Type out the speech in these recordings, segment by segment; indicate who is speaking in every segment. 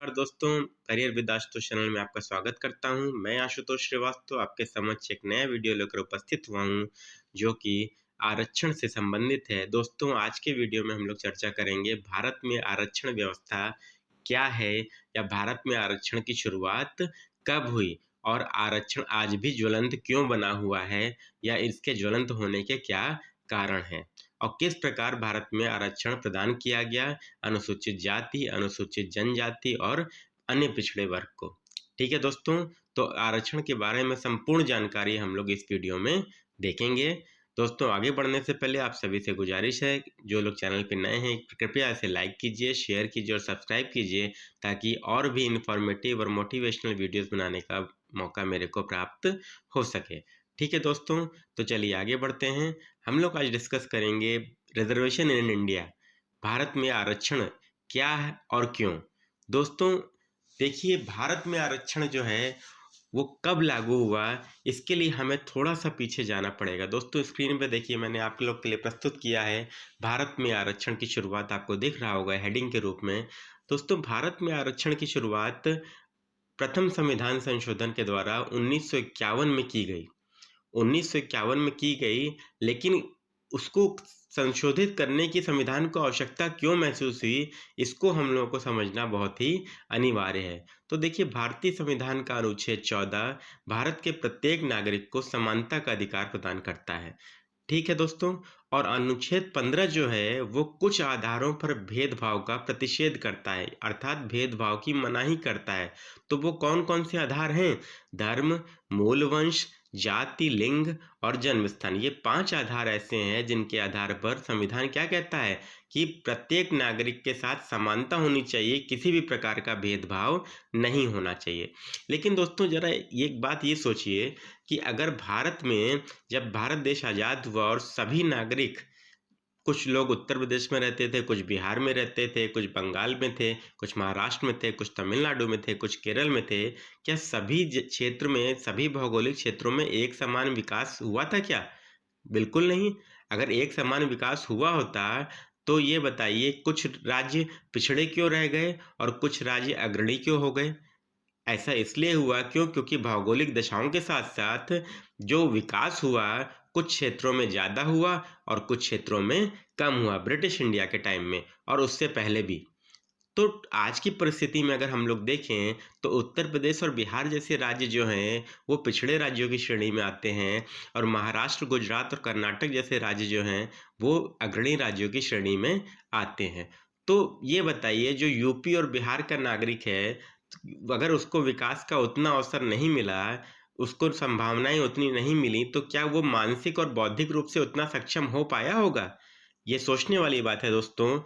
Speaker 1: और दोस्तों, career with Ashutosh channel में आपका स्वागत करता हूं। मैं आशुतोष श्रीवास्तव आपके समक्ष एक नया वीडियो लेकर उपस्थित हुआ हूं, जो कि आरक्षण से संबंधित है। दोस्तों, आज के वीडियो में हम लोग चर्चा करेंगे भारत में आरक्षण व्यवस्था क्या है, या भारत में आरक्षण की शुरुआत कब हुई और आरक्षण आज भी ज्वलंत क्यों बना हुआ है, या इसके ज्वलंत होने के क्या कारण हैं, और किस प्रकार भारत में आरक्षण प्रदान किया गया अनुसूचित जाति, अनुसूचित जनजाति और अन्य पिछड़े वर्ग को। ठीक है दोस्तों, तो आरक्षण के बारे में संपूर्ण जानकारी हम लोग इस वीडियो में देखेंगे। दोस्तों, आगे बढ़ने से पहले आप सभी से गुजारिश है, जो लोग चैनल पे नए हैं कृपया इसे लाइक कीजिए, शेयर कीजिए और सब्सक्राइब कीजिए, ताकि और भी इन्फॉर्मेटिव और मोटिवेशनल वीडियोस बनाने का मौका मेरे को प्राप्त हो सके। ठीक है दोस्तों, तो चलिए आगे बढ़ते हैं। हम लोग आज डिस्कस करेंगे रिजर्वेशन इन इंडिया, भारत में आरक्षण क्या है और क्यों। दोस्तों देखिए, भारत में आरक्षण जो है वो कब लागू हुआ, इसके लिए हमें थोड़ा सा पीछे जाना पड़ेगा। दोस्तों, स्क्रीन पे देखिए, मैंने आप लोग के लिए प्रस्तुत किया है भारत में आरक्षण की शुरुआत, आपको दिख रहा होगा हेडिंग के रूप में। दोस्तों, भारत में आरक्षण की शुरुआत प्रथम संविधान संशोधन के द्वारा 1951 में की गई। 1951 में की गई, लेकिन उसको संशोधित करने की संविधान को आवश्यकता क्यों महसूस हुई, इसको हम लोगों को समझना बहुत ही अनिवार्य है। तो देखिए, भारतीय संविधान का अनुच्छेद 14 भारत के प्रत्येक नागरिक को समानता का अधिकार प्रदान करता है। ठीक है दोस्तों, और अनुच्छेद 15 जो है वो कुछ आधारों पर भेदभाव का प्रतिषेध करता है, अर्थात भेदभाव की मनाही करता है। तो वो कौन कौन से आधार हैं? धर्म, मूल वंश, जाति, लिंग और जन्म स्थान। ये 5 आधार ऐसे हैं जिनके आधार पर संविधान क्या कहता है कि प्रत्येक नागरिक के साथ समानता होनी चाहिए, किसी भी प्रकार का भेदभाव नहीं होना चाहिए। लेकिन दोस्तों, जरा एक बात ये सोचिए कि अगर भारत में जब भारत देश आज़ाद हुआ और सभी नागरिक, कुछ लोग उत्तर प्रदेश में रहते थे, कुछ बिहार में रहते थे, कुछ बंगाल में थे, कुछ महाराष्ट्र में थे, कुछ तमिलनाडु में थे, कुछ केरल में थे, क्या सभी क्षेत्र में, सभी भौगोलिक क्षेत्रों में एक समान विकास हुआ था क्या? बिल्कुल नहीं। अगर एक समान विकास हुआ होता तो ये बताइए, कुछ राज्य पिछड़े क्यों रह गए और कुछ राज्य अग्रणी क्यों हो गए? ऐसा इसलिए हुआ क्योंकि भौगोलिक दशाओं के साथ साथ जो विकास हुआ, कुछ क्षेत्रों में ज़्यादा हुआ और कुछ क्षेत्रों में कम हुआ, ब्रिटिश इंडिया के टाइम में और उससे पहले भी। तो आज की परिस्थिति में अगर हम लोग देखें तो उत्तर प्रदेश और बिहार जैसे राज्य जो हैं वो पिछड़े राज्यों की श्रेणी में आते हैं, और महाराष्ट्र, गुजरात और कर्नाटक जैसे राज्य जो हैं वो अग्रणी राज्यों की श्रेणी में आते हैं। तो ये बताइए, जो यूपी और बिहार का नागरिक है, अगर उसको विकास का उतना अवसर नहीं मिला, उसको संभावनाएं उतनी नहीं मिली, तो क्या वो मानसिक और बौद्धिक रूप से उतना सक्षम हो पाया होगा? ये सोचने वाली बात है दोस्तों।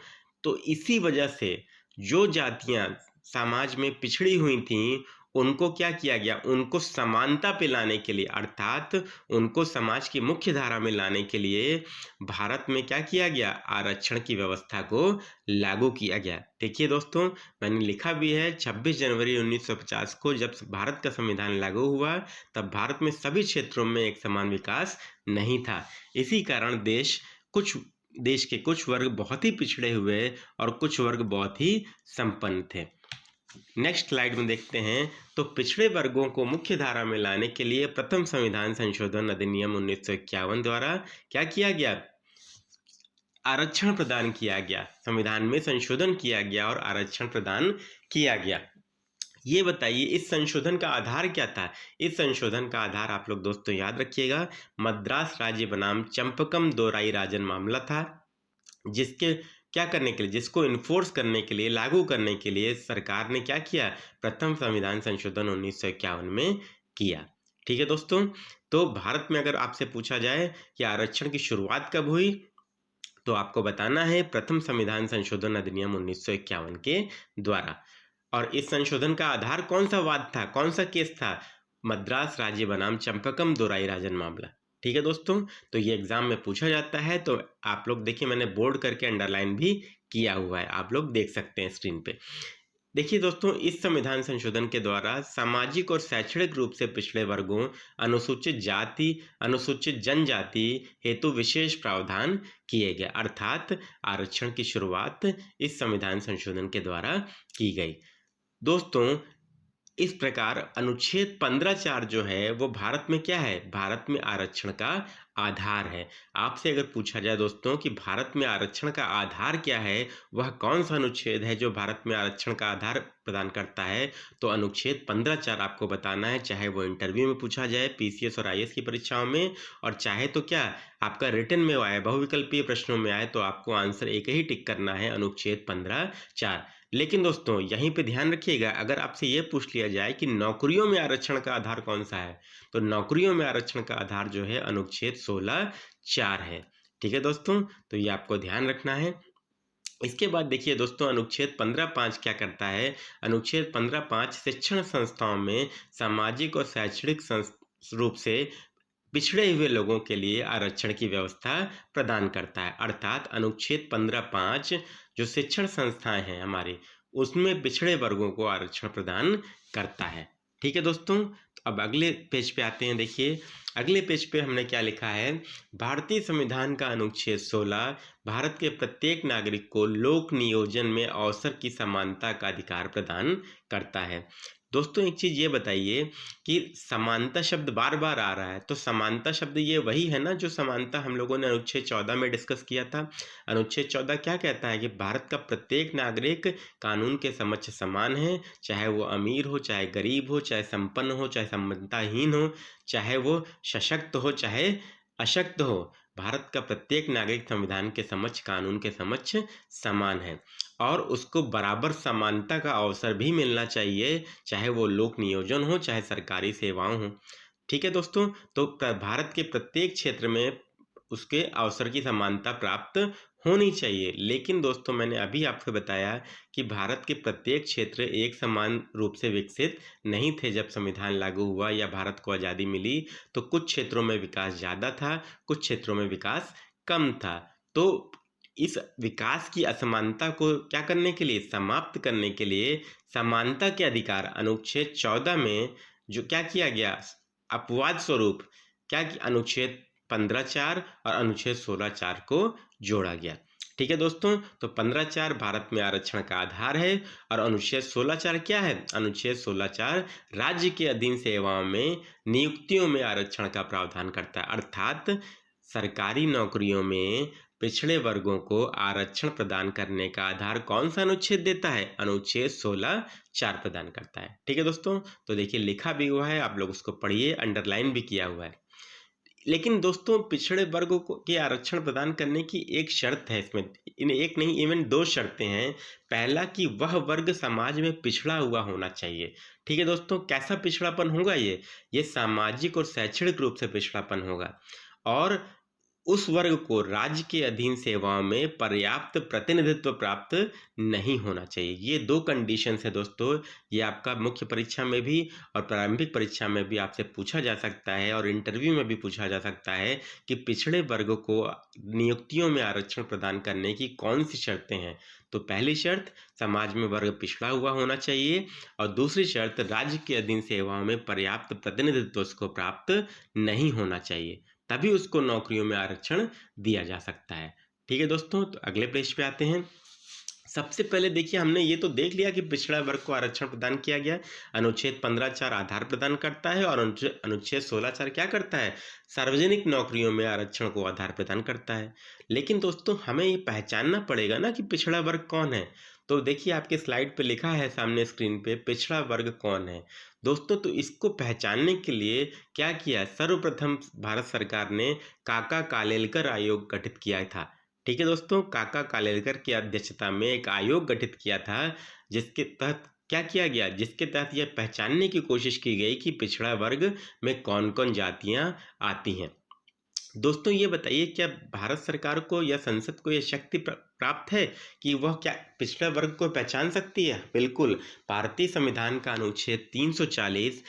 Speaker 1: तो इसी वजह से जो जातियां समाज में पिछड़ी हुई थीं, उनको क्या किया गया, उनको समानता पे लाने के लिए, अर्थात उनको समाज की मुख्य धारा में लाने के लिए भारत में क्या किया गया, आरक्षण की व्यवस्था को लागू किया गया। देखिए दोस्तों, मैंने लिखा भी है 26 जनवरी 1950 को जब भारत का संविधान लागू हुआ, तब भारत में सभी क्षेत्रों में एक समान विकास नहीं था। इसी कारण देश के कुछ वर्ग बहुत ही पिछड़े हुए और कुछ वर्ग बहुत ही संपन्न थे। नेक्स्ट स्लाइड में देखते हैं, तो पिछड़े वर्गों को मुख्य धारा में लाने के लिए प्रथम संविधान संशोधन अधिनियम 1951 द्वारा क्या किया गया, आरक्षण प्रदान किया गया, संविधान में संशोधन किया गया और आरक्षण प्रदान किया गया। ये बताइए, इस संशोधन का आधार क्या था? इस संशोधन का आधार आप लोग दोस्तों याद रखिएगा, मद्रास राज्य बनाम चंपकम दोराई राजन मामला था, जिसके क्या करने के लिए, जिसको इन्फोर्स करने के लिए, लागू करने के लिए सरकार ने क्या किया, प्रथम संविधान संशोधन 1951 में किया। ठीक है दोस्तों, तो भारत में अगर आपसे पूछा जाए कि आरक्षण की शुरुआत कब हुई, तो आपको बताना है प्रथम संविधान संशोधन अधिनियम 1951 के द्वारा। और इस संशोधन का आधार कौन सा वाद था, कौन सा केस था? मद्रास राज्य बनाम चंपकम दोराई राजन मामला। ठीक है दोस्तों, तो ये एग्जाम में पूछा जाता है, तो आप लोग देखिए, मैंने बोल्ड करके अंडरलाइन भी किया हुआ है, आप लोग देख सकते हैं स्क्रीन पे। देखिए दोस्तों, इस संविधान संशोधन के द्वारा सामाजिक और शैक्षणिक रूप से पिछड़े वर्गों, अनुसूचित जाति, अनुसूचित जनजाति हेतु विशेष प्रावधान किए गए, अर्थात आरक्षण की शुरुआत इस संविधान संशोधन के द्वारा की गई। दोस्तों इस प्रकार अनुच्छेद 15(4) जो है वो भारत में क्या है? भारत में आरक्षण का आधार है। आपसे अगर पूछा जाए दोस्तों कि भारत में आरक्षण का आधार क्या है, वह कौन सा अनुच्छेद है जो भारत में आरक्षण का आधार प्रदान करता है, तो अनुच्छेद 15(4) आपको बताना है, चाहे वो इंटरव्यू में पूछा जाए पीसीएस और आईएएस की परीक्षाओं में, और चाहे तो क्या आपका रिटन में आए, बहुविकल्पीय प्रश्नों में आए, तो आपको आंसर एक ही टिक करना है, अनुच्छेद 15(4). लेकिन दोस्तों यहीं पे ध्यान रखिएगा, अगर आपसे ये पूछ लिया जाए कि नौकरियों में आरक्षण का आधार कौन सा है, तो नौकरियों में आरक्षण का आधार जो है अनुच्छेद 16(4) है। ठीक है दोस्तों, तो ये आपको ध्यान रखना है। इसके बाद देखिए दोस्तों, अनुच्छेद 15(5) क्या करता है? अनुच्छेद 15(5) शिक्षण संस्थाओं में सामाजिक और शैक्षणिक रूप से पिछड़े हुए लोगों के लिए आरक्षण की व्यवस्था प्रदान करता है। अर्थात अनुच्छेद 15(5) जो शिक्षण संस्थाएं हैं हमारी, उसमें पिछड़े वर्गों को आरक्षण प्रदान करता है। ठीक है दोस्तों, तो अब अगले पेज पे आते हैं। देखिए अगले पेज पे हमने क्या लिखा है, भारतीय संविधान का अनुच्छेद 16 भारत के प्रत्येक नागरिक को लोक नियोजन में अवसर की समानता का अधिकार प्रदान करता है। दोस्तों एक चीज ये बताइए कि समानता शब्द बार बार आ रहा है, तो समानता शब्द ये वही है ना जो समानता हम लोगों ने अनुच्छेद 14 में डिस्कस किया था। अनुच्छेद 14 क्या कहता है कि भारत का प्रत्येक नागरिक कानून के समक्ष समान है, चाहे वो अमीर हो, चाहे गरीब हो, चाहे संपन्न हो, चाहे संपन्नताहीन हो, चाहे वो सशक्त हो, चाहे अशक्त हो। भारत का प्रत्येक नागरिक संविधान के समक्ष, कानून के समक्ष समान है, और उसको बराबर समानता का अवसर भी मिलना चाहिए, चाहे वो लोक नियोजन हो, चाहे सरकारी सेवाओं हो। ठीक है दोस्तों, तो भारत के प्रत्येक क्षेत्र में उसके अवसर की समानता प्राप्त होनी चाहिए। लेकिन दोस्तों मैंने अभी आपको बताया कि भारत के प्रत्येक क्षेत्र एक समान रूप से विकसित नहीं थे जब संविधान लागू हुआ या भारत को आज़ादी मिली, तो कुछ क्षेत्रों में विकास ज़्यादा था, कुछ क्षेत्रों में विकास कम था। तो इस विकास की असमानता को क्या करने के लिए, समाप्त करने के लिए समानता के अधिकार अनुच्छेद 14 में जो क्या किया गया, अपवाद स्वरूप क्या कि अनुच्छेद 15(4) और अनुच्छेद 16(4) को जोड़ा गया। ठीक है दोस्तों, तो 15(4) भारत में आरक्षण का आधार है, और अनुच्छेद 16(4) क्या है? अनुच्छेद 16(4) राज्य के अधीन सेवाओं में नियुक्तियों में आरक्षण का प्रावधान करता है। अर्थात सरकारी नौकरियों में पिछड़े वर्गों को आरक्षण प्रदान करने का आधार कौन सा अनुच्छेद देता है? अनुच्छेद 16(4) प्रदान करता है। ठीक है दोस्तों, तो देखिए लिखा भी हुआ है, आप लोग उसको पढ़िए, अंडरलाइन भी किया हुआ है। लेकिन दोस्तों पिछड़े वर्ग को के आरक्षण प्रदान करने की एक शर्त है इसमें, एक नहीं इवन दो शर्तें हैं। पहला कि वह वर्ग समाज में पिछड़ा हुआ होना चाहिए। ठीक है दोस्तों, कैसा पिछड़ापन होगा? ये सामाजिक और शैक्षणिक रूप से पिछड़ापन होगा, और उस वर्ग को राज्य के अधीन सेवाओं में पर्याप्त प्रतिनिधित्व प्राप्त नहीं होना चाहिए। ये दो कंडीशंस है दोस्तों, ये आपका मुख्य परीक्षा में भी और प्रारंभिक परीक्षा में भी आपसे पूछा जा सकता है, और इंटरव्यू में भी पूछा जा सकता है कि पिछड़े वर्ग को नियुक्तियों में आरक्षण प्रदान करने की कौन सी शर्तें हैं। तो पहली शर्त, समाज में वर्ग पिछड़ा हुआ होना चाहिए, और दूसरी शर्त, राज्य के अधीन सेवाओं में पर्याप्त प्रतिनिधित्व उसको प्राप्त नहीं होना चाहिए, तभी उसको नौकरियों में आरक्षण दिया जा सकता है। ठीक है दोस्तों, तो अगले पेज पे आते हैं। सबसे पहले देखिए हमने ये तो देख लिया कि पिछड़ा वर्ग को आरक्षण प्रदान किया गया, अनुच्छेद 15(4) आधार प्रदान करता है, और अनुच्छेद 16(4) क्या करता है? सार्वजनिक नौकरियों में आरक्षण को आधार प्रदान करता है। लेकिन दोस्तों हमें ये पहचानना पड़ेगा ना कि पिछड़ा वर्ग कौन है। तो देखिए आपके स्लाइड पे लिखा है सामने स्क्रीन पे, पिछड़ा वर्ग कौन है। दोस्तों तो इसको पहचानने के लिए क्या किया, सर्वप्रथम भारत सरकार ने काका कालेलकर आयोग गठित किया था। ठीक है दोस्तों, काका कालेलकर की अध्यक्षता में एक आयोग गठित किया था, जिसके तहत क्या किया गया, जिसके तहत यह पहचानने की कोशिश की गई कि पिछड़ा वर्ग में कौन कौन जातियां आती हैं। दोस्तों ये बताइए, क्या भारत सरकार को या संसद को यह शक्ति प्राप्त है कि वह क्या पिछड़ा वर्ग को पहचान सकती है? बिल्कुल, भारतीय संविधान का अनुच्छेद 340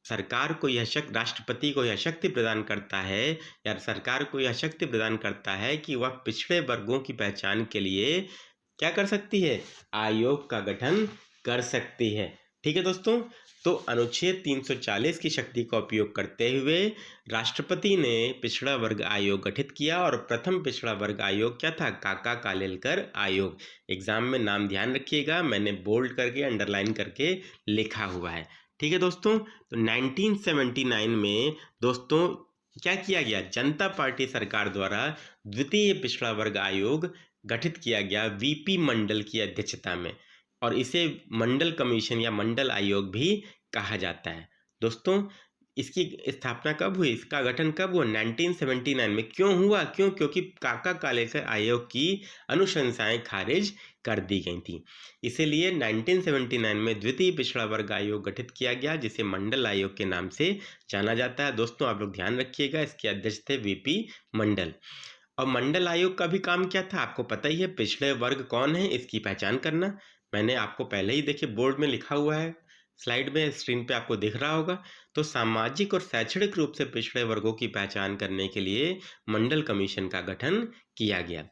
Speaker 1: सरकार को यह शक्ति, राष्ट्रपति को यह शक्ति प्रदान करता है, या सरकार को यह शक्ति प्रदान करता है कि वह पिछड़े वर्गों की पहचान के लिए क्या कर सकती है? आयोग का गठन कर सकती है। ठीक है दोस्तों, तो अनुच्छेद 340 की शक्ति का उपयोग करते हुए राष्ट्रपति ने पिछड़ा वर्ग आयोग गठित किया और प्रथम पिछड़ा वर्ग आयोग क्या था? काका कालेलकर आयोग। एग्जाम में नाम ध्यान रखिएगा, मैंने बोल्ड करके अंडरलाइन करके लिखा हुआ है। ठीक है दोस्तों, तो 1979 में दोस्तों क्या किया गया? जनता पार्टी सरकार द्वारा द्वितीय पिछड़ा वर्ग आयोग गठित किया गया वीपी मंडल की अध्यक्षता में, और इसे मंडल कमीशन या मंडल आयोग भी कहा जाता है। दोस्तों इसकी स्थापना कब हुई, इसका गठन कब हुआ? 1979 में। क्यों हुआ? क्योंकि काका कालेलकर आयोग की अनुशंसाएं खारिज कर दी गई थी, इसीलिए 1979 में द्वितीय पिछड़ा वर्ग आयोग गठित किया गया, जिसे मंडल आयोग के नाम से जाना जाता है। दोस्तों आप लोग ध्यान रखिएगा, इसके अध्यक्ष थे वीपी मंडल। और मंडल आयोग का भी काम क्या था? आपको पता ही है, पिछड़े वर्ग कौन है इसकी पहचान करना। मैंने आपको पहले ही देखिए बोर्ड में लिखा हुआ है, स्लाइड में, स्क्रीन पे आपको दिख रहा होगा। तो सामाजिक और शैक्षणिक रूप से पिछड़े वर्गों की पहचान करने के लिए मंडल कमीशन का गठन किया गया।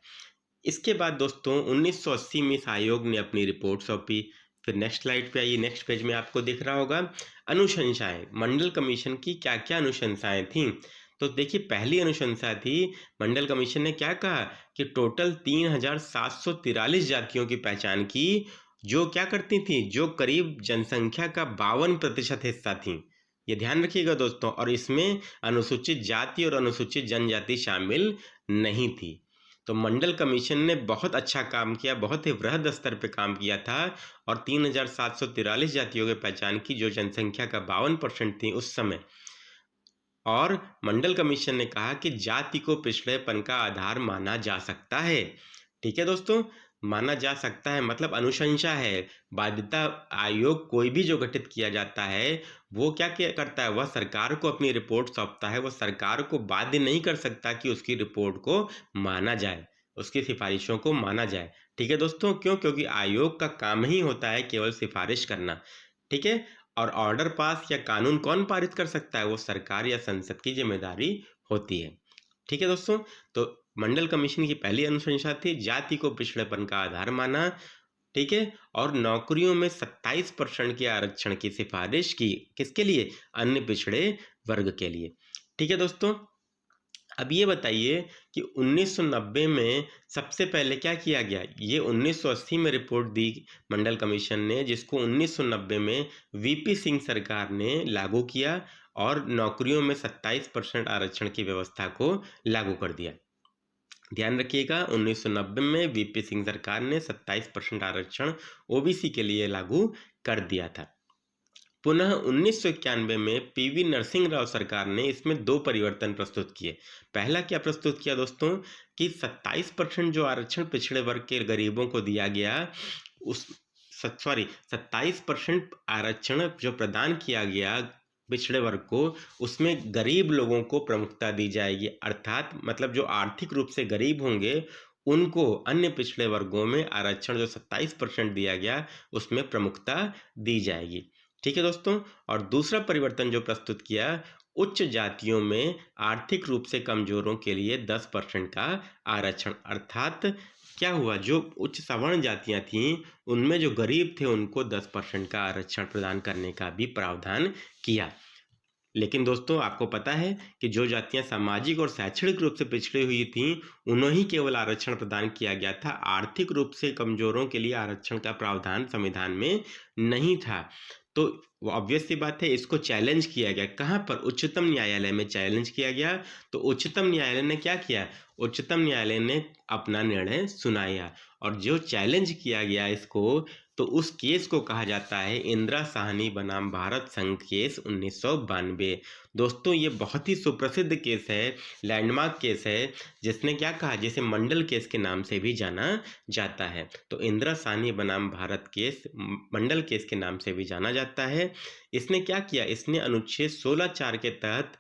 Speaker 1: इसके बाद दोस्तों 1980 में इस आयोग ने अपनी रिपोर्ट सौंपी। फिर नेक्स्ट स्लाइड पे आइए, नेक्स्ट पेज में आपको दिख रहा होगा अनुशंसाएं। मंडल कमीशन की क्या क्या अनुशंसाएं थीं? तो देखिए, पहली अनुशंसा थी, मंडल कमीशन ने क्या कहा कि टोटल 3743 जातियों की पहचान की, जो क्या करती थी, जो करीब जनसंख्या का 52% हिस्सा थी। ये ध्यान रखिएगा दोस्तों, और इसमें अनुसूचित जाति और अनुसूचित जनजाति शामिल नहीं थी। तो मंडल कमीशन ने बहुत अच्छा काम किया, बहुत ही वृहद स्तर पे काम किया था, और 3743 जातियों की पहचान की, जो जनसंख्या का 52% थी उस समय। और मंडल कमीशन ने कहा कि जाति को पिछड़ेपन का आधार माना जा सकता है। ठीक है दोस्तों, माना जा सकता है मतलब अनुशंसा है। बाध्यता आयोग कोई भी जो गठित किया जाता है, वो क्या करता है, वह सरकार को अपनी रिपोर्ट सौंपता है। वह सरकार को बाध्य नहीं कर सकता कि उसकी रिपोर्ट को माना जाए, उसकी सिफारिशों को माना जाए। ठीक है दोस्तों, क्योंकि आयोग का काम ही होता है केवल सिफारिश करना। ठीक है, और ऑर्डर पास या कानून कौन पारित कर सकता है? वो सरकार या संसद की जिम्मेदारी होती है। ठीक है दोस्तों, तो मंडल कमीशन की पहली अनुशंसा थी, जाति को पिछड़ेपन का आधार माना। ठीक है, और नौकरियों में 27% के आरक्षण की सिफारिश की, किसके लिए? अन्य पिछड़े वर्ग के लिए। ठीक है दोस्तों, अब ये बताइए कि 1990 में सबसे पहले क्या किया गया? ये 1980 में रिपोर्ट दी मंडल कमीशन ने, जिसको 1990 में वीपी सिंह सरकार ने लागू किया और नौकरियों में 27% आरक्षण की व्यवस्था को लागू कर दिया। ध्यान रखिएगा, 1990 में वीपी सिंह सरकार ने 27% आरक्षण ओबीसी के लिए लागू कर दिया था। पुनः 1991 में पीवी नरसिंह राव सरकार ने इसमें दो परिवर्तन प्रस्तुत किए। पहला क्या प्रस्तुत किया दोस्तों कि 27% जो आरक्षण पिछड़े वर्ग के गरीबों को दिया गया, उस 27% आरक्षण जो प्रदान किया गया पिछड़े वर्ग को, उसमें गरीब लोगों को प्रमुखता दी जाएगी। अर्थात मतलब जो आर्थिक रूप से गरीब होंगे उनको अन्य पिछड़े वर्गों में आरक्षण जो 27% दिया गया उसमें प्रमुखता दी जाएगी। ठीक है दोस्तों, और दूसरा परिवर्तन जो प्रस्तुत किया, उच्च जातियों में आर्थिक रूप से कमजोरों के लिए 10% का आरक्षण। अर्थात क्या हुआ, जो उच्च सवर्ण जातियां थीं उनमें जो गरीब थे उनको 10% का आरक्षण प्रदान करने का भी प्रावधान किया। लेकिन दोस्तों आपको पता है कि जो जातियां सामाजिक और शैक्षणिक रूप से पिछड़ी हुई थीं उन्हें ही केवल आरक्षण प्रदान किया गया था। आर्थिक रूप से कमजोरों के लिए आरक्षण का प्रावधान संविधान में नहीं था। तो ऑब्वियस सी बात है, इसको चैलेंज किया गया। कहाँ पर? उच्चतम न्यायालय में चैलेंज किया गया। तो उच्चतम न्यायालय ने क्या किया? उच्चतम न्यायालय ने अपना निर्णय सुनाया, और जो चैलेंज किया गया इसको, तो उस केस को कहा जाता है इंदिरा साहनी बनाम भारत संघ केस 1992। दोस्तों ये बहुत ही सुप्रसिद्ध केस है, लैंडमार्क केस है, जिसने क्या कहा, जिसे मंडल केस के नाम से भी जाना जाता है। तो इंदिरा साहनी बनाम भारत केस मंडल केस के नाम से भी जाना जाता है। इसने क्या किया? इसने अनुच्छेद 16(4) के तहत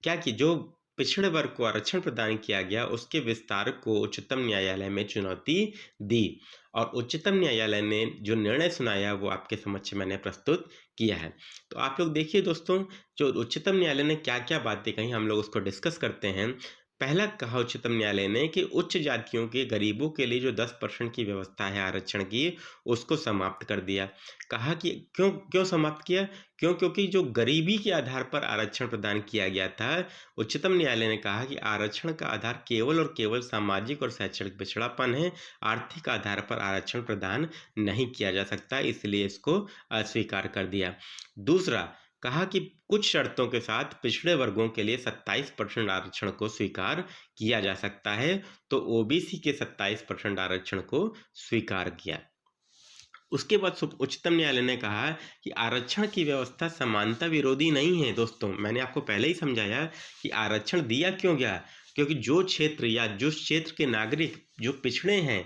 Speaker 1: क्या कि जो पिछड़े वर्ग को आरक्षण प्रदान किया गया उसके विस्तार को उच्चतम न्यायालय में चुनौती दी, और उच्चतम न्यायालय ने जो निर्णय सुनाया वो आपके समक्ष मैंने प्रस्तुत किया है। तो आप लोग देखिए दोस्तों, जो उच्चतम न्यायालय ने क्या क्या बातें कही, हम लोग उसको डिस्कस करते हैं। पहला कहा उच्चतम न्यायालय ने कि उच्च जातियों के गरीबों के लिए जो 10% की व्यवस्था है आरक्षण की, उसको समाप्त कर दिया। कहा कि क्यों क्यों समाप्त किया? क्योंकि जो गरीबी के आधार पर आरक्षण प्रदान किया गया था, उच्चतम न्यायालय ने कहा कि आरक्षण का आधार केवल और केवल सामाजिक और शैक्षणिक पिछड़ापन है, आर्थिक आधार पर आरक्षण प्रदान नहीं किया जा सकता, इसलिए इसको अस्वीकार कर दिया। दूसरा, कहा कि कुछ शर्तों के साथ पिछड़े वर्गों के लिए 27% आरक्षण को स्वीकार किया जा सकता है, तो ओबीसी के 27% आरक्षण को स्वीकार किया। उसके बाद उच्चतम न्यायालय ने कहा कि आरक्षण की व्यवस्था समानता विरोधी नहीं है। दोस्तों, मैंने आपको पहले ही समझाया कि आरक्षण दिया क्यों गया, क्योंकि जो क्षेत्र या जो क्षेत्र के नागरिक जो पिछड़े हैं,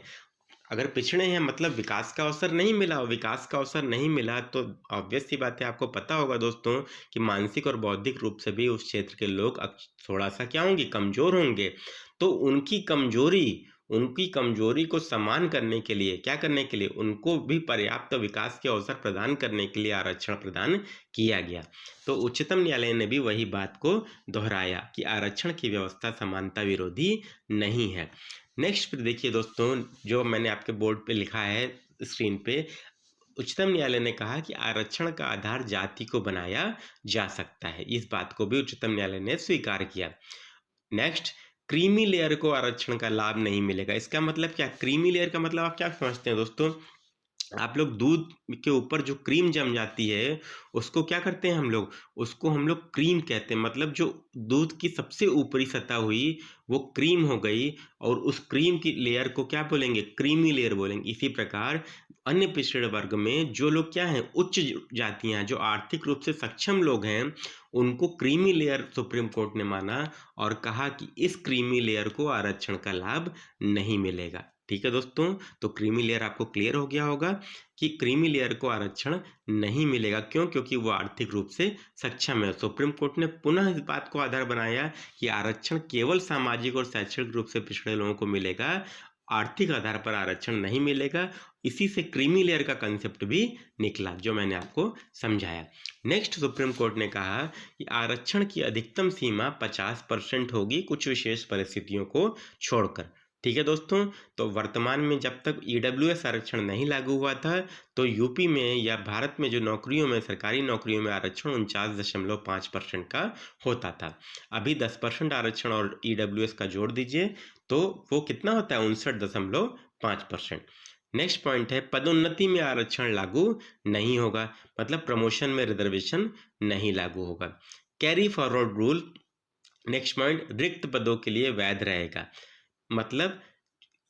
Speaker 1: अगर पिछड़े हैं मतलब विकास का अवसर नहीं मिला, विकास का अवसर नहीं मिला तो ऑब्वियस सी बात है, आपको पता होगा दोस्तों कि मानसिक और बौद्धिक रूप से भी उस क्षेत्र के लोग थोड़ा सा क्या होंगे, कमजोर होंगे। तो उनकी कमजोरी को समान करने के लिए, क्या करने के लिए, उनको भी पर्याप्त विकास के अवसर प्रदान करने के लिए आरक्षण प्रदान किया गया। तो उच्चतम न्यायालय ने भी वही बात को दोहराया कि आरक्षण की व्यवस्था समानता विरोधी नहीं है। नेक्स्ट फिर देखिए दोस्तों, जो मैंने आपके बोर्ड पे लिखा है स्क्रीन पे, उच्चतम न्यायालय ने कहा कि आरक्षण का आधार जाति को बनाया जा सकता है। इस बात को भी उच्चतम न्यायालय ने स्वीकार किया। नेक्स्ट, क्रीमी लेयर को आरक्षण का लाभ नहीं मिलेगा। इसका मतलब क्या? क्रीमी लेयर का मतलब आप क्या समझते हैं दोस्तों? आप लोग दूध के ऊपर जो क्रीम जम जाती है, उसको क्या करते हैं हम लोग? उसको हम लोग क्रीम कहते हैं। मतलब जो दूध की सबसे ऊपरी सतह हुई, वो क्रीम हो गई, और उस क्रीम की लेयर को क्या बोलेंगे? क्रीमी लेयर बोलेंगे। इसी प्रकार अन्य पिछड़े वर्ग में जो लोग क्या हैं, उच्च जातियां, जो आर्थिक रूप से सक्षम लोग हैं, उनको क्रीमी लेयर सुप्रीम कोर्ट ने माना और कहा कि इस क्रीमी लेयर को आरक्षण का लाभ नहीं मिलेगा। ठीक है दोस्तों, तो क्रीमी लेयर आपको क्लियर हो गया होगा कि क्रीमी लेयर को आरक्षण नहीं मिलेगा। क्यों? क्योंकि वो आर्थिक रूप से सक्षम है। सुप्रीम कोर्ट ने पुनः इस बात को आधार बनाया कि आरक्षण केवल सामाजिक और शैक्षणिक रूप से पिछड़े लोगों को मिलेगा, आर्थिक आधार पर आरक्षण नहीं मिलेगा। इसी से क्रीमी लेयर का कंसेप्ट भी निकला, जो मैंने आपको समझाया। नेक्स्ट, सुप्रीम कोर्ट ने कहा कि आरक्षण की अधिकतम सीमा 50% होगी, कुछ विशेष परिस्थितियों को छोड़कर। ठीक है दोस्तों, तो वर्तमान में जब तक ईडब्ल्यूएस आरक्षण नहीं लागू हुआ था, तो यूपी में या भारत में जो नौकरियों में, सरकारी नौकरियों में आरक्षण 49.5% का होता था। अभी 10% आरक्षण और ईडब्ल्यूएस का जोड़ दीजिए तो वो कितना होता है? 59.5%। नेक्स्ट पॉइंट है, पदोन्नति में आरक्षण लागू नहीं होगा, मतलब प्रमोशन में रिजर्वेशन नहीं लागू होगा। Carry forward rule, next point, रिक्त पदों के लिए वैध रहेगा, मतलब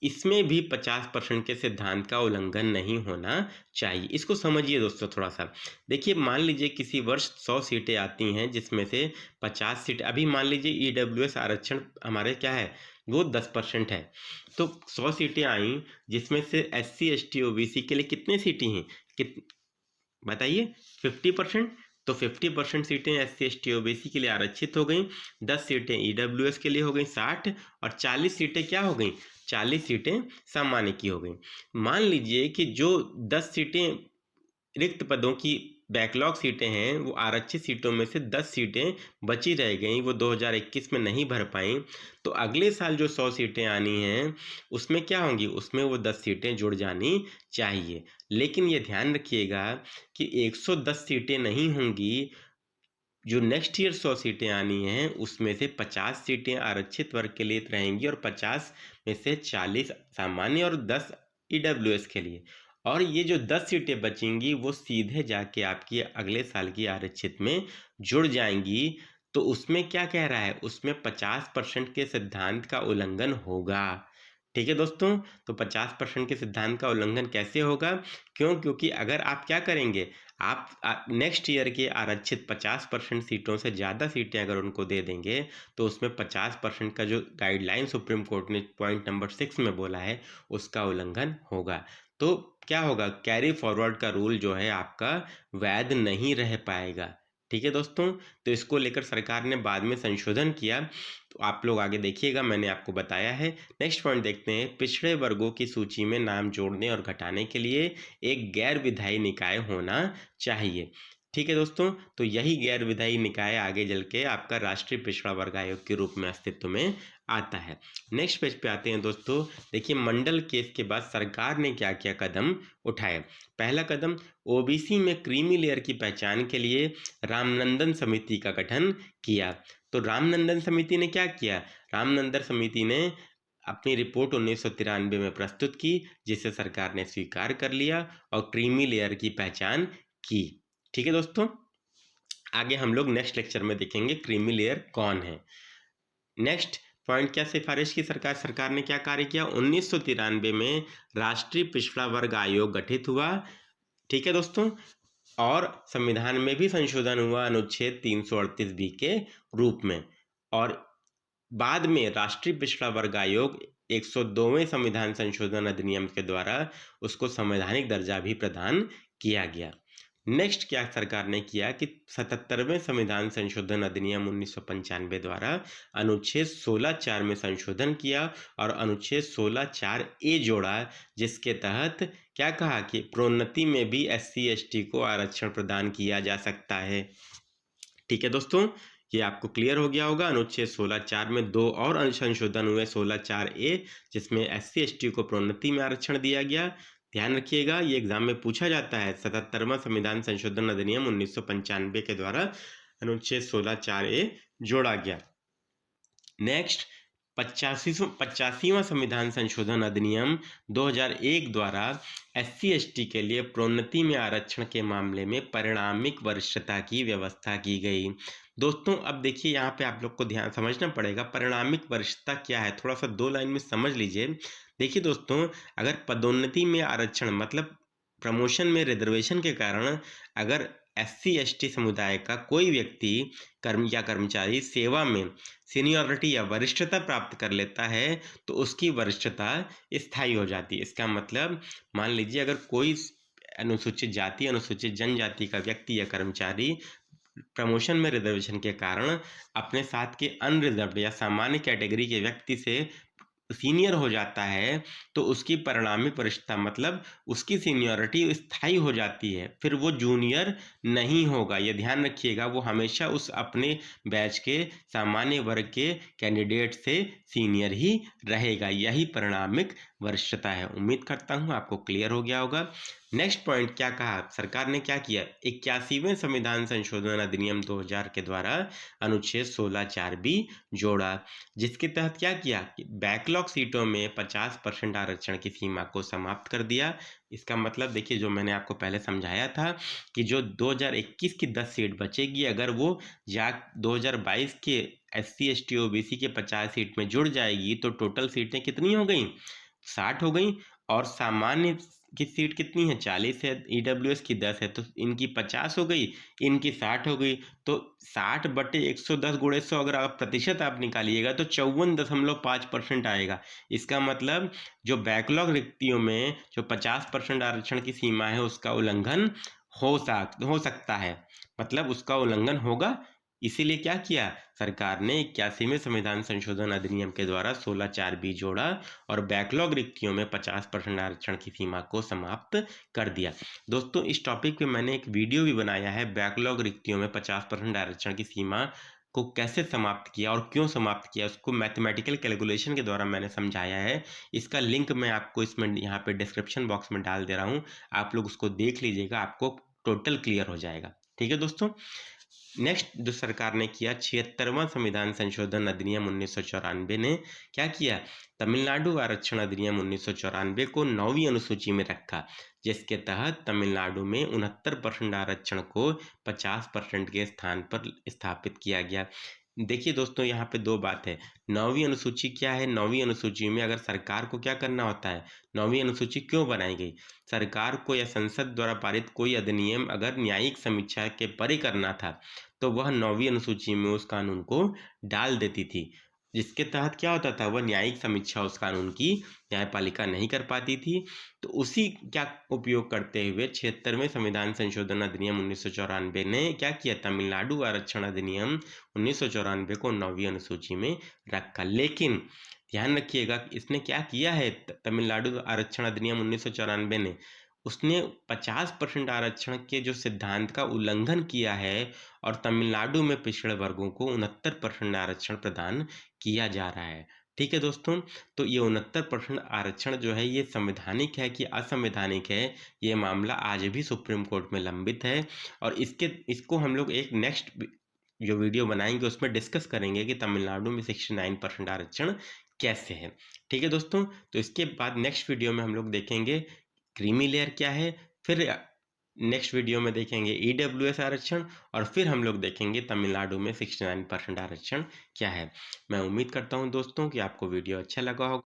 Speaker 1: इसमें भी 50% के सिद्धांत का उल्लंघन नहीं होना चाहिए। इसको समझिए दोस्तों थोड़ा सा। देखिए, मान लीजिए किसी वर्ष 100 सीटें आती हैं, जिसमें से 50 सीटें, अभी मान लीजिए ईडब्ल्यूएस आरक्षण हमारे क्या है, वो 10% है, तो 100 सीटें आई, जिसमें से SC ST OBC के लिए कितने सीटें हैं? बताइए, 50%। तो 50% सीटें SC ST OBC के लिए आरक्षित हो गई, 10 सीटें ईडब्ल्यूएस के लिए हो गई 60, और 40 सीटें क्या हो गई? 40 सीटें सामान्य की हो गई। मान लीजिए कि जो 10 सीटें रिक्त पदों की बैकलॉग सीटें हैं, वो आरक्षित सीटों में से 10 सीटें बची रह गईं, वो 2021 में नहीं भर पाई, तो अगले साल जो 100 सीटें आनी हैं, उसमें क्या होंगी? उसमें वो 10 सीटें जुड़ जानी चाहिए। लेकिन ये ध्यान रखिएगा कि 110 सीटें नहीं होंगी, जो नेक्स्ट ईयर 100 सीटें आनी हैं, उसमें से 50 सीटें आरक्षित वर्ग के लिए रहेंगी, और 50 में से 40 सामान्य और 10 ईडब्ल्यूएस के लिए। और ये जो 10 सीटें बचेंगी, वो सीधे जाके आपकी अगले साल की आरक्षित में जुड़ जाएंगी। तो उसमें क्या कह रहा है? उसमें 50% के सिद्धांत का उल्लंघन होगा। ठीक है दोस्तों, तो 50% के सिद्धांत का उल्लंघन कैसे होगा? क्योंकि अगर आप क्या करेंगे, आप नेक्स्ट ईयर के आरक्षित 50% सीटों से ज़्यादा सीटें अगर उनको दे देंगे, तो उसमें 50% का जो गाइडलाइन सुप्रीम कोर्ट ने पॉइंट नंबर 6 में बोला है, उसका उल्लंघन होगा। तो क्या होगा? कैरी फॉरवर्ड का रूल जो है आपका वैध नहीं रह पाएगा। ठीक है दोस्तों, तो इसको लेकर सरकार ने बाद में संशोधन किया, तो आप लोग आगे देखिएगा, मैंने आपको बताया है। नेक्स्ट पॉइंट देखते हैं, पिछड़े वर्गों की सूची में नाम जोड़ने और घटाने के लिए एक गैर विधायी निकाय होना चाहिए। ठीक है दोस्तों, तो यही गैर विधायी निकाय आगे चल के आपका राष्ट्रीय पिछड़ा वर्ग आयोग के रूप में अस्तित्व में आता है। नेक्स्ट पेज पे आते हैं दोस्तों। देखिए मंडल केस के बाद सरकार ने क्या क्या कदम उठाए। पहला कदम, ओबीसी में क्रीमी लेयर की पहचान के लिए रामनंदन समिति का गठन किया। तो रामनंदन समिति ने क्या किया? रामनंदन समिति ने अपनी रिपोर्ट 1993 में प्रस्तुत की, जिसे सरकार ने स्वीकार कर लिया और क्रीमी लेयर की पहचान की। ठीक है दोस्तों, आगे हम लोग नेक्स्ट लेक्चर में देखेंगे क्रीमी लेयर कौन है। नेक्स्ट पॉइंट, क्या सिफारिश की सरकार ने क्या कार्य किया? 1993 में राष्ट्रीय पिछड़ा वर्ग आयोग गठित हुआ। ठीक है दोस्तों, और संविधान में भी संशोधन हुआ अनुच्छेद 338B के रूप में, और बाद में राष्ट्रीय पिछड़ा वर्ग आयोग 102वें संविधान संशोधन अधिनियम के द्वारा उसको संवैधानिक दर्जा भी प्रदान किया गया। नेक्स्ट क्या सरकार ने किया कि 77वें संविधान संशोधन अधिनियम 1995 द्वारा अनुच्छेद 16(4) में संशोधन किया और अनुच्छेद 16(4)A जोड़ा, जिसके तहत क्या कहा कि प्रोन्नति में भी SC/ST को आरक्षण प्रदान किया जा सकता है। ठीक है दोस्तों, ये आपको क्लियर हो गया होगा। अनुच्छेद 16(4) में 2 और संशोधन हुए, 16(4)A, जिसमें SC/ST को प्रोन्नति में आरक्षण दिया गया। ध्यान रखिएगा, ये एग्जाम में पूछा जाता है। 77वां संविधान संशोधन अधिनियम 1995 के द्वारा अनुच्छेद 16(4)A जोड़ा गया। नेक्स्ट 85वां संविधान संशोधन अधिनियम 2001 द्वारा SC/ST के लिए प्रोन्नति में आरक्षण के मामले में परिणामिक वरिष्ठता की व्यवस्था की गई। दोस्तों अब देखिए, यहाँ पे आप लोग को ध्यान समझना पड़ेगा परिणामिक वरिष्ठता क्या है, थोड़ा सा 2 लाइन में समझ लीजिए। देखिए दोस्तों, अगर पदोन्नति में आरक्षण मतलब प्रमोशन में रिजर्वेशन के कारण अगर SC/ST समुदाय का कोई व्यक्ति कर्मचारी सेवा में सीनियरिटी या वरिष्ठता प्राप्त कर लेता है तो उसकी वरिष्ठता स्थायी हो जाती है। इसका मतलब मान लीजिए अगर कोई अनुसूचित जाति अनुसूचित जनजाति का व्यक्ति या कर्मचारी प्रमोशन में रिजर्वेशन के कारण अपने साथ के अनरिजर्व्ड या सामान्य कैटेगरी के व्यक्ति से सीनियर हो जाता है, तो उसकी परिणामिक वरिष्ठता मतलब उसकी सीनियरिटी स्थायी हो जाती है, फिर वो जूनियर नहीं होगा। ये ध्यान रखिएगा, वो हमेशा उस अपने बैच के सामान्य वर्ग के कैंडिडेट से सीनियर ही रहेगा। यही परिणामिक वरिष्ठता है। उम्मीद करता हूँ आपको क्लियर हो गया होगा। नेक्स्ट पॉइंट क्या कहा सरकार ने, क्या किया? 81वें संविधान संशोधन अधिनियम 2000 के द्वारा अनुच्छेद 16(4)B जोड़ा, जिसके तहत क्या किया कि बैकलॉग सीटों में 50% आरक्षण की सीमा को समाप्त कर दिया। इसका मतलब देखिए, जो मैंने आपको पहले समझाया था कि जो 2021 की 10 सीट बचेगी, अगर वो 2022 के SC/ST OBC के 50 सीट में जुड़ जाएगी तो टोटल सीटें कितनी हो गई? 60 हो गई। और सामान्य की सीट कितनी है? 40 है। EWS की 10 है, तो इनकी 50 हो गई, इनकी 60 हो गई। तो 60/110 × 100 अगर आप प्रतिशत आप निकालिएगा तो 54.5% आएगा। इसका मतलब जो बैकलॉग रिक्तियों में जो 50% आरक्षण की सीमा है उसका उल्लंघन हो सकता है, मतलब उसका उल्लंघन होगा। इसीलिए क्या किया सरकार ने 81वें संविधान संशोधन अधिनियम के द्वारा 16(4)B जोड़ा और बैकलॉग रिक्तियों में 50% आरक्षण की सीमा को समाप्त कर दिया। दोस्तों इस टॉपिक पे मैंने एक वीडियो भी बनाया है, बैकलॉग रिक्तियों में 50% आरक्षण की सीमा को कैसे समाप्त किया और क्यों समाप्त किया, उसको मैथमेटिकल कैलकुलेशन के द्वारा मैंने समझाया है। इसका लिंक मैं आपको इसमें यहाँ पे डिस्क्रिप्शन बॉक्स में डाल दे रहा हूँ, आप लोग उसको देख लीजिएगा, आपको टोटल क्लियर हो जाएगा। ठीक है दोस्तों, नेक्स्ट जो सरकार ने किया 76वां संविधान संशोधन अधिनियम 1994 ने क्या किया? तमिलनाडु आरक्षण अधिनियम 1994 को 9वीं अनुसूची में रखा, जिसके तहत तमिलनाडु में 69% आरक्षण को 50% के स्थान पर स्थापित किया गया। देखिए दोस्तों, यहाँ पे 2 बात है। 9वीं अनुसूची क्या है? 9वीं अनुसूची में अगर सरकार को क्या करना होता है, 9वीं अनुसूची क्यों बनाई गई? सरकार को या संसद द्वारा पारित कोई अधिनियम अगर न्यायिक समीक्षा के परे करना था तो वह 9वीं अनुसूची में उस कानून को डाल देती थी, जिसके तहत क्या होता था, वह न्यायिक समीक्षा उस कानून की न्यायपालिका नहीं कर पाती थी। तो उसी क्या उपयोग करते हुए 76वें संविधान संशोधन अधिनियम 1994 ने क्या किया? तमिलनाडु आरक्षण अधिनियम 1994 को 9वीं अनुसूची में रखा। लेकिन ध्यान रखिएगा, इसने क्या किया है तमिलनाडु आरक्षण अधिनियम 1994 ने? उसने 50% आरक्षण के जो सिद्धांत का उल्लंघन किया है और तमिलनाडु में पिछड़े वर्गों को 69% आरक्षण प्रदान किया जा रहा है। ठीक है दोस्तों, तो ये 69% आरक्षण जो है ये संवैधानिक है कि असंवैधानिक है, ये मामला आज भी सुप्रीम कोर्ट में लंबित है और इसको हम लोग एक नेक्स्ट जो वीडियो बनाएंगे उसमें डिस्कस करेंगे कि तमिलनाडु में 69% आरक्षण कैसे है। ठीक है दोस्तों, तो इसके बाद नेक्स्ट वीडियो में हम लोग देखेंगे क्रीमी लेयर क्या है, फिर नेक्स्ट वीडियो में देखेंगे ईडब्ल्यूएस आरक्षण और फिर हम लोग देखेंगे तमिलनाडु में 69% आरक्षण क्या है। मैं उम्मीद करता हूं दोस्तों कि आपको वीडियो अच्छा लगा होगा।